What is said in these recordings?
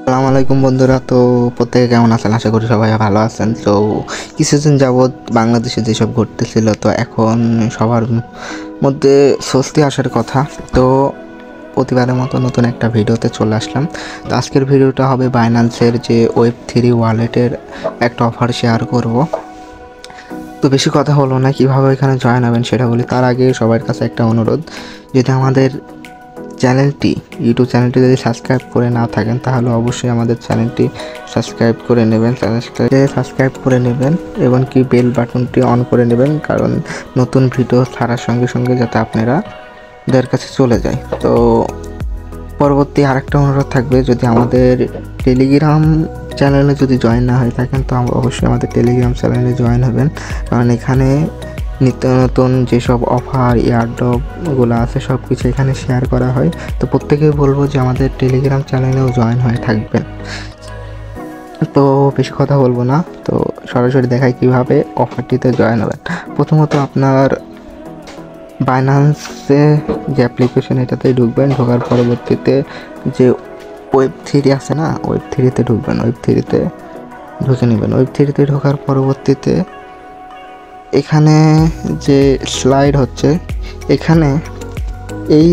আসসালামু আলাইকুম বন্ধুরা। তো প্রত্যেকে কেমন আছেন? আশা করি সবাই ভালো আছেন। তো কিছুদিন যাবৎ বাংলাদেশে যেসব ঘটতেছিল, তো এখন সবার মধ্যে স্বস্তি আসার কথা। তো প্রতিবারের মতো নতুন একটা ভিডিওতে চলে আসলাম। তো আজকের ভিডিওটা হবে বাইন্যান্সের যে Web3 ওয়ালেটের একটা অফার শেয়ার করব। তো বেশি কথা হলো না, কীভাবে এখানে জয়েন হবেন সেটা বলি। তার আগে সবার কাছে একটা অনুরোধ, যদি আমাদের ইউটিউব চ্যানেলটি যদি সাবস্ক্রাইব করে না থাকেন তাহলে অবশ্যই আমাদের চ্যানেলটি সাবস্ক্রাইব করে নেবেন এবং কি বেল বাটনটি অন করে নেবেন, কারণ নতুন ভিডিও ছাড়ার সঙ্গে সঙ্গে যাতে আপনাদের কাছে চলে যায়। তো পরবর্তী আরেকটা অনুরোধ থাকবে, যদি আমাদের টেলিগ্রাম চ্যানেলে যদি জয়েন না হয়ে থাকেন তো অবশ্যই আমাদের টেলিগ্রাম চ্যানেলে জয়েন হবেন, কারণ এখানে নিত্য নতুন যেসব অফার এয়ারড্রপগুলো আছে সব কিছু এখানে শেয়ার করা হয়। তো প্রত্যেকেই বলবো যে আমাদের টেলিগ্রাম চ্যানেলেও জয়েন হয়ে থাকবেন। তো বেশি কথা বলবো না, তো সরাসরি দেখাই কিভাবে অফারটিতে জয়েন হবেন। প্রথমত আপনার বাইন্যান্সে যে অ্যাপ্লিকেশন এটাতেই ঢুকবেন। ঢোকার পরবর্তীতে যে Web3 আছে না, Web3-তে ঢুকবেন। Web3-তে ঢুকে নেবেন। Web3-তে ঢোকার পরবর্তীতে এখানে যে স্লাইড হচ্ছে, এখানে এই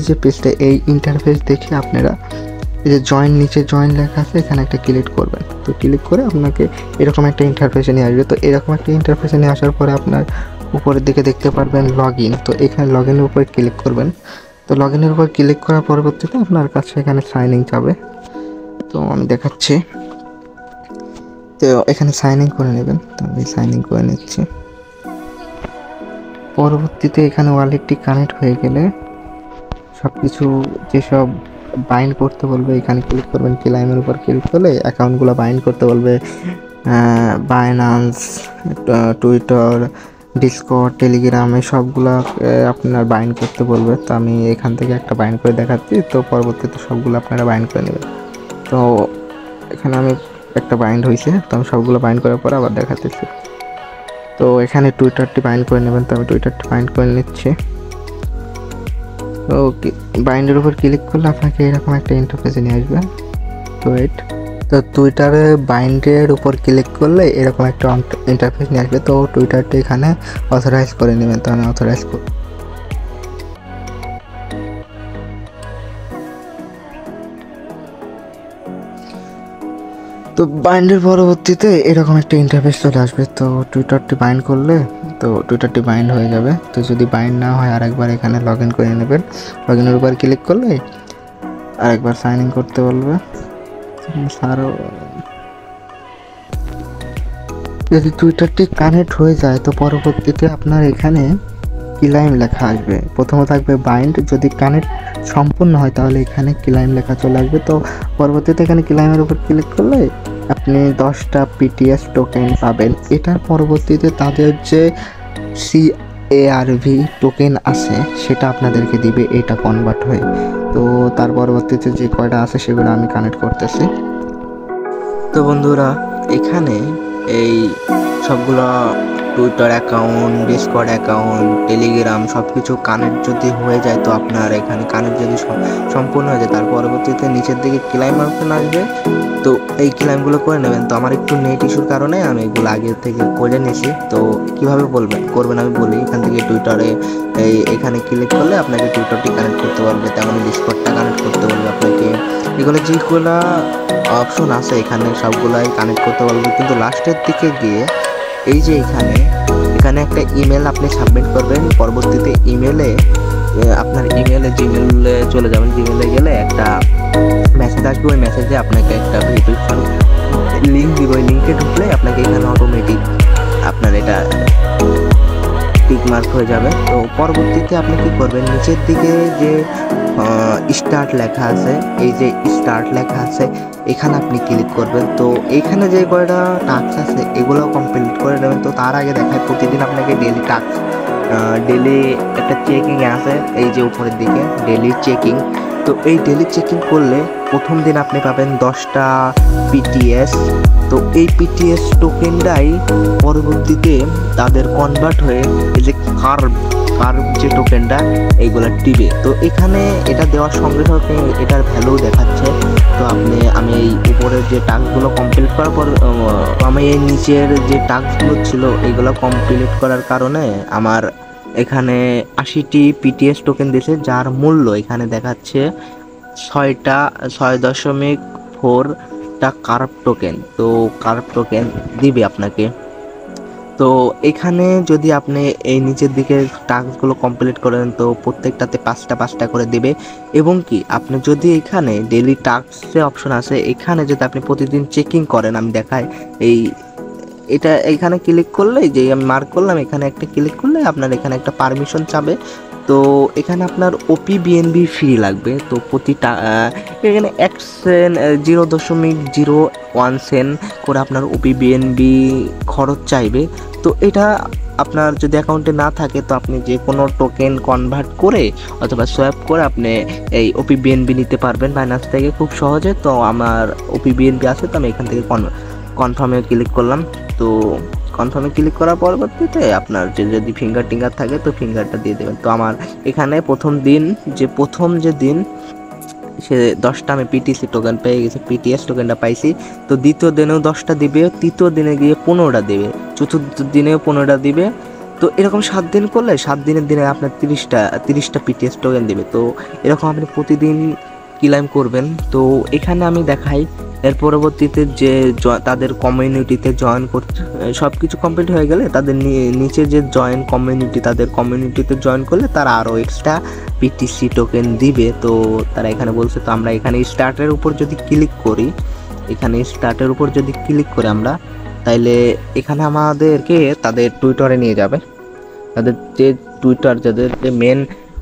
যে পেজটা, এই ইন্টারফেস দেখে আপনারা এই যে নিচে জয়েন লেখা আছে, এখানে একটা ক্লিক করবেন। তো ক্লিক করে আপনাকে এরকম একটা ইন্টারফেসে নিয়ে আসবে। তো এরকম একটা ইন্টারফেসে নিয়ে আসার পরে আপনার উপরের দিকে দেখতে পারবেন লগ ইন। তো এখানে লগ ইনের উপরে ক্লিক করবেন। তো লগ ইনের উপর ক্লিক করার পরবর্তীতে আপনার কাছে এখানে সাইন ইন যাবে। তো আমি দেখাচ্ছি। তো এখানে সাইন ইন করে নেবেন। তো আমি সাইন ইন করে নিচ্ছি। পরবর্তীতে এখানে ওয়ালেটটি কানেক্ট হয়ে গেলে সব কিছু যেসব বাইন্ড করতে বলবে এখানে ক্লিক করবেন। ক্লাইমের উপর ক্লিক করলে অ্যাকাউন্টগুলো বাইন্ড করতে বলবে। বাইন্যান্স, টুইটার, ডিসকর্ড, টেলিগ্রাম এই সবগুলো আপনার বাইন্ড করতে বলবে। তো আমি এখান থেকে একটা বাইন্ড করে দেখাচ্ছি। তো পরবর্তীতে সবগুলো আপনারা বাইন্ড করে নেবেন। তো এখানে আমি একটা বাইন্ড হয়েছে, তো আমি সবগুলো বাইন্ড করার পরে আবার দেখাতেছি। তো এখানে টুইটারটি বাইন্ড করে নেবেন। তো আমি টুইটারটি বাইন্ড করে নিচ্ছি। ওকে, বাইন্ডের উপর ক্লিক করলে আপনাকে এরকম একটা ইন্টারফেসে নিয়ে আসবে। তো টুইটারে বাইন্ডের উপর ক্লিক করলে এরকম একটা ইন্টারফেস নিয়ে আসবে। তো টুইটারটি এখানে অথরাইজ করে নেবেন। তো আমি অথরাইজ করি। তো বাইন্ডের পরবর্তীতে এরকম একটা ইন্টারফেস চলে আসবে। তো টুইটারটি বাইন্ড করলে তো টুইটারটি বাইন্ড হয়ে যাবে। তো যদি বাইন্ড না হয় আরেকবার এখানে লগ ইন করে নেবেন। লগ ইনের উপর ক্লিক করলে আরেকবার সাইন ইন করতে বলবে। যদি টুইটারটি কানেক্ট হয়ে যায় তো পরবর্তীতে আপনার এখানে ক্লাইম লেখা আসবে। প্রথমে থাকবে বাইন্ড, যদি কানেক্ট সম্পূর্ণ হয় তাহলে এখানে ক্লাইম লেখা চলে আসবে। তো পরবর্তীতে এখানে ক্লাইমের উপর ক্লিক করলে আপনি 10টা PTS টোকেন পাবেন। এটার পরবর্তীতে তাদের যে CARV টোকেন আছে সেটা আপনাদেরকে দিবে, এটা কনভার্ট হয়ে। তো তার পরবর্তীতে যে কয়টা আছে সেগুলো আমি কানেক্ট করতেছি। তো বন্ধুরা, এখানে এই সবগুলো Twitter account, Discord account, Telegram সব কিছু কানেক্ট যদি হয়ে যায়, তো আপনার এখানে কানেক্ট যদি সম্পূর্ণ হয়ে যায় তার পরবর্তীতে নিচের দিকে ক্লাইম অপশন আসবে। তো এই ক্লাইমগুলো করে নেবেন। তো আমার একটু নেট ইস্যুর কারণে আমি এগুলো আগে থেকে করে নিয়েছি। তো কীভাবে করবেন আমি বলি। এখান থেকে টুইটারে এখানে ক্লিক করলে আপনাকে টুইটারটি কানেক্ট করতে পারবে, তেমনই ডিসকর্ডটা কানেক্ট করতে বলবে আপনাকে। এগুলো যেগুলো অপশন আছে এখানে সবগুলাই কানেক্ট করতে পারবে। কিন্তু লাস্টের দিকে গিয়ে এই যে এখানে একটা ইমেল আপনি সাবমিট করবেন। পরবর্তীতে আপনার জিমেলে চলে যাবেন। জিমেলে গেলে একটা মেসেজ আসবে। ওই মেসেজে আপনাকে একটা ভেরিফিকেশন লিঙ্ক দিব। ওই লিঙ্কে ঢুকলে আপনাকে এখানে অটোমেটিক আপনার এটা টিক মার্ক হয়ে যাবে। তো পরবর্তীতে আপনি কি করবেন, নিচের দিকে যে স্টার্ট লেখা আছে, এই যে স্টার্ট লেখা আছে এখানে আপনি ক্লিক করবেন। তো এইখানে যে কয়টা টাস্ক আছে এগুলো কমপ্লিট করে নেবেন। তো তার আগে দেখায় প্রতিদিন আপনাকে ডেলি একটা চেকিং আছে, এই যে উপরের দিকে ডেলি চেকিং। তো এই ডেলি চেকিং করলে প্রথম দিন আপনি পাবেন 10টা PTS। তো এই PTS টোকেনটাই পরবর্তীতে তাদের কনভার্ট হয়ে এই যে কার যে টোকেনটা এইগুলা দিবে। তো এখানে এটা দেওয়ার সঙ্গে সঙ্গে এটার ভ্যালু দেখাচ্ছে। তো আমি এই উপরের যে টাস্কগুলো কমপ্লিট করার পর আমি এই নিচের যে টাস্কগুলো ছিল এইগুলো কমপ্লিট করার কারণে আমার এখানে 80টি পিটিএস টোকেন দিয়েছে, যার মূল্য এখানে দেখাচ্ছে 6.4টা কার্ভ টোকেন। তো কার্ভ টোকেন দিবে আপনাকে। তো এখানে যদি আপনি এই নিচের দিকে টাস্কগুলো কমপ্লিট করেন তো প্রত্যেকটাতে 5টা করে দিবে। এবং কি আপনি যদি এখানে ডেইলি টাস্কে অপশন আছে, এখানে যদি আপনি প্রতিদিন চেকিং করেন, আমি দেখাই এটা এখানে ক্লিক করলে, যে আমি মার্ক করলাম এখানে একটা ক্লিক করলে আপনার এখানে একটা পারমিশন চাবে। তো এখানে আপনার ওপি বিএনবি ফ্রি লাগবে। তো প্রতিটা এখানে 1 সেন্ট 0.01 সেন্ট করে আপনার ওপি বিএনবি খরচ চাইবে। তো এটা আপনার যদি অ্যাকাউন্টে না থাকে তো আপনি যে কোনো টোকেন কনভার্ট করে অথবা সোয়াপ করে আপনি এই ওপি বিএনবি নিতে পারবেন বাইন্যান্স থেকে খুব সহজে। তো আমার ওপি বিএনবি আছে, তো আমি এখান থেকে কনফার্মে ক্লিক করলাম। তো কনফার্মে ক্লিক করার পরবর্তীতে আপনার যদি ফিঙ্গার টিঙ্গার থাকে তো ফিঙ্গারটা দিয়ে দেবেন। তো আমার এখানে প্রথম যে দিন সে 10টা আমি পিটিসি টোকেন পেয়ে গেছি, পিটিএস টোকেনটা পাইছি। তো দ্বিতীয় দিনেও 10টা দিবে, তৃতীয় দিনে গিয়ে 15টা দিবে, চতুর্থ দিনেও 15টা দিবে। তো এরকম 7 দিন করলে 7 দিনের দিনে আপনার 30টা পিটিএস টোকেন দিবে। তো এরকম আপনি প্রতিদিন ক্লাইম করবেন। তো এখানে আমি দেখাই এর পরবর্তীতে যে তাদের কমিউনিটিতে জয়েন করতে সব কিছু কমপ্লিট হয়ে গেলে তাদের নিচে যে জয়েন কমিউনিটি, তাদের কমিউনিটিতে জয়েন করলে তারা আরও এক্সট্রা পিটিসি টোকেন দিবে। তো তারা এখানে বলছে, তো আমরা এখানে স্টার্টের উপর যদি ক্লিক করি, আমরা তাইলে এখানে আমাদেরকে তাদের টুইটারে নিয়ে যাবে। তাদের যে যাদের যে মেন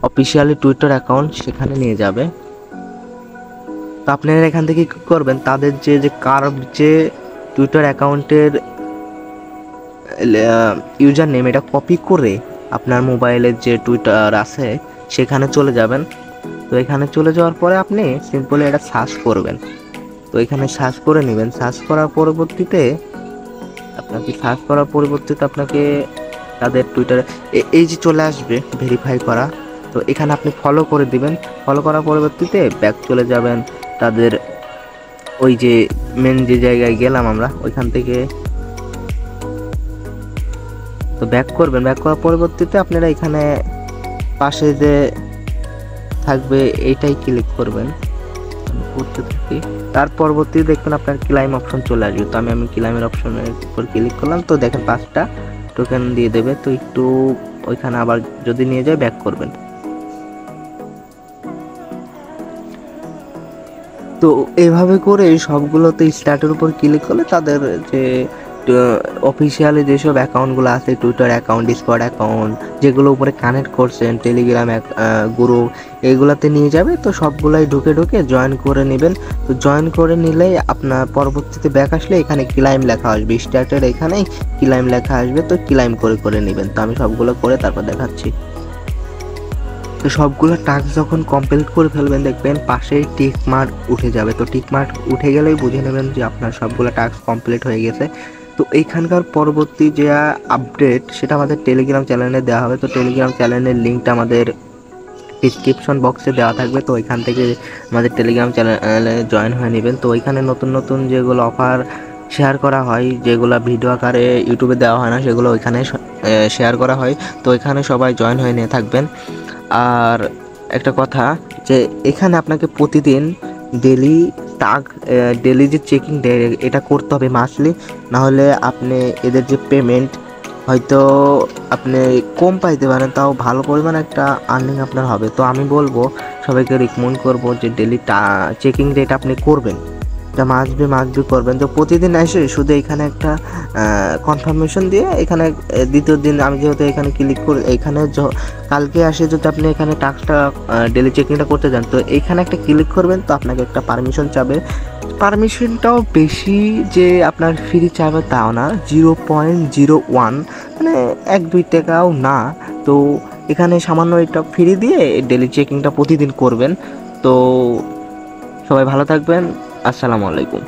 অফিসিয়ালি টুইটার অ্যাকাউন্ট সেখানে নিয়ে যাবে। তো আপনারা এখান থেকে কি করবেন, তাদের যে কার্ভ যে টুইটার অ্যাকাউন্টের ইউজার নেম এটা কপি করে আপনার মোবাইলের যে টুইটার আছে সেখানে চলে যাবেন। তো এখানে চলে যাওয়ার পরে আপনি সিম্পলি এটা সার্চ করবেন। তো এখানে সার্চ করে নেবেন। সার্চ করার পরবর্তীতে আপনাকে তাদের টুইটারে এই যে চলে আসবে ভেরিফাই করা। তো এখানে আপনি ফলো করে দিবেন। ফলো করার পরবর্তীতে ব্যাক চলে যাবেন তাদের ওই যে মেন যে জায়গায় গেলাম আমরা ওইখান থেকে। তো ব্যাক করবেন। ব্যাক করার পরবর্তীতে আপনারা এখানে পাশে যে থাকবে এইটাই ক্লিক করবেন, করতে থাকি। তার পরবর্তীতে দেখবেন আপনার ক্লাইম অপশন চলে আসবে। তো আমি ক্লাইমের অপশনের উপর ক্লিক করলাম। তো দেখেন 5টা টোকেন দিয়ে দেবে। তো একটু ওইখানে আবার যদি নিয়ে যায় ব্যাক করবেন। তো এইভাবে করে সবগুলোতে স্টার্টের উপর ক্লিক করলে তাদের যে অফিসিয়ালি যেসব অ্যাকাউন্টগুলো আছে, টুইটার অ্যাকাউন্ট, ডিসকর্ড অ্যাকাউন্ট, যেগুলো উপরে কানেক্ট করছেন, টেলিগ্রাম গ্রুপ, এগুলাতে নিয়ে যাবে। তো সবগুলাই ঢুকে জয়েন করে নেবেন। তো জয়েন করে নিলেই আপনার পরবর্তীতে ব্যাক আসলে এখানে ক্লাইম লেখা আসবে, স্টার্টের এখানেই ক্লাইম লেখা আসবে। তো ক্লাইম করে নেবেন। তো আমি সবগুলো করে তারপর দেখাচ্ছি। তো সবগুলো টাস্ক যখন কমপ্লিট করে ফেলবেন দেখবেন পাশেই টিক মার্ক উঠে যাবে। তো টিক মার্ক উঠে গেলেই বুঝে নেবেন যে আপনার সবগুলো টাস্ক কমপ্লিট হয়ে গেছে। তো এইখানকার পরবর্তী যে আপডেট সেটা আমাদের টেলিগ্রাম চ্যানেলে দেওয়া হবে। তো টেলিগ্রাম চ্যানেলের লিঙ্কটা আমাদের ডিসক্রিপশন বক্সে দেওয়া থাকবে। তো ওইখান থেকে আমাদের টেলিগ্রাম চ্যানেলে জয়েন হয়ে নেবেন। তো ওইখানে নতুন যেগুলো অফার শেয়ার করা হয়, যেগুলো ভিডিও আকারে ইউটিউবে দেওয়া হয় না, সেগুলো ওইখানে শেয়ার করা হয়। তো ওইখানে সবাই জয়েন হয়ে নিয়ে থাকবেন। আর একটা কথা, যে এখানে আপনাকে প্রতিদিন ডেলি যে চেকিং এটা করতে হবে মাসলি, না হলে আপনি এদের যে পেমেন্ট হয়তো আপনি কম পাইতে পারেন, তাও ভালো পরিমাণ একটা আর্নিং আপনার হবে। তো আমি বলবো সবাইকে রিকমেন্ড করবো যে ডেলি চেকিং যেটা আপনি করবেন এটা মাস্ট বি করবেন। তো প্রতিদিন এসে শুধু এখানে একটা কনফার্মেশন দিয়ে এখানে দ্বিতীয় দিন আমি যেহেতু এখানে ক্লিক করি, এখানে কালকে আসে যদি আপনি এখানে টাস্কটা ডেলি চেকিংটা করতে যান তো এইখানে একটা ক্লিক করবেন। তো আপনাকে একটা পারমিশন চাবে। পারমিশনটাও বেশি যে আপনার ফ্রি চাবে তাও না, 0.01 মানে 1-2 টাকাও না। তো এখানে সামান্য একটা ফ্রি দিয়ে ডেলি চেকিংটা প্রতিদিন করবেন। তো সবাই ভালো থাকবেন। আসসালামু আলাইকুম।